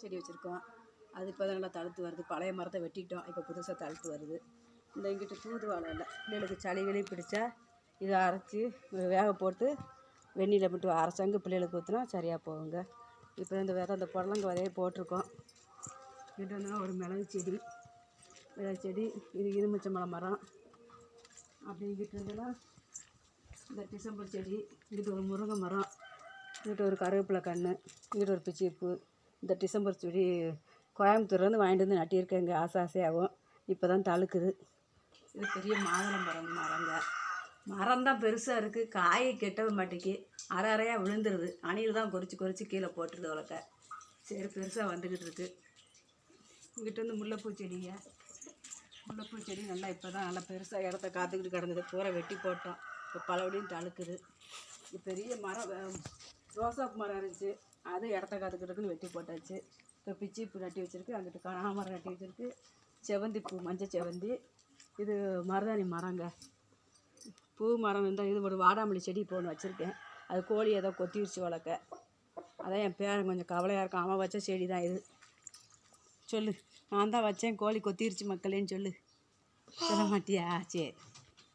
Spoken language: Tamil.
செடி வச்சுருக்கோம். அது இப்போ தான் நல்லா தழுத்து வருது. பழைய மரத்தை வெட்டிட்டோம், இப்போ புதுசாக தழுத்து வருது. இந்த இங்கிட்ட தூதுவளை இல்லை, பிள்ளைகளுக்கு சளி வெளி பிடிச்சா இதை அரைச்சி வேக போட்டு வெந்நீரில் போட்டு அரைச்சாங்க பிள்ளைகளுக்கு ஊற்றினா சரியாக போகுங்க. இப்போ இந்த விதை அந்த புடலங்க விதையை போட்டிருக்கோம். இங்கிட்ட வந்தோன்னா ஒரு மிளகு செடி, இது எலுமிச்சம்பழம் மரம். அப்படிங்கிட்டு இருந்தோன்னா இந்த டிசம்பர் செடி, இங்கிட்ட ஒரு முருங்கை மரம், இங்கிட்ட ஒரு கருவேப்பிலை கன்று, இங்கிட்ட ஒரு பிச்சிப்பூ. இந்த டிசம்பர் செடி கோயம்புத்தூர்லேருந்து வாங்கிட்டு வந்து நட்டியிருக்கேங்க. ஆசையாகவும் இப்போ தான் தழுக்குது. இது பெரிய மாதுளை மரங்க. மரம் தான் பெருசாக இருக்குது, காயை கெட்டவே மாட்டேங்கி அரை அறையாக விழுந்துருது. அணில் தான் கொறிச்சு கீழே போட்டுருது வளர்க்க. சரி, பெருசாக வந்துக்கிட்டு இருக்குது. இங்கிட்ட வந்து முல்லைப்பூ செடி நல்லா இப்போ தான் நல்லா பெருசாக இடத்த காத்துக்கிட்டு கிடந்தது. பூரா வெட்டி போட்டோம், இப்போ பலபடியும் தழுக்குது. இது பெரிய மரம், ரோசாப்பூ மரம் இருந்துச்சு, அது இடத்த காத்துக்கிட்டுக்குன்னு வெட்டி போட்டாச்சு. இப்போ பிச்சிப்பூ நட்டி வச்சுருக்கு, அங்கிட்டு கனகாமரம் நட்டி வச்சுருக்கு, செவந்தி பூ, மஞ்சள் செவந்தி. இது மருதாணி மரங்க. பூ மரம் இருந்தால் இது ஒரு வாடாமல்லி செடி இப்போ ஒன்று வச்சுருக்கேன். அது கோழி ஏதோ கொத்திடுச்சு வளர்க்க. அதான் என் பேரன் கொஞ்சம் கவலையாக இருக்கான். அவன் வச்ச செடி தான் இது. சொல்லு, நான் தான் வச்சேன், கோழி கொத்திருச்சு மக்களேன்னு சொல்லு. சொல்ல மாட்டியா? சரி.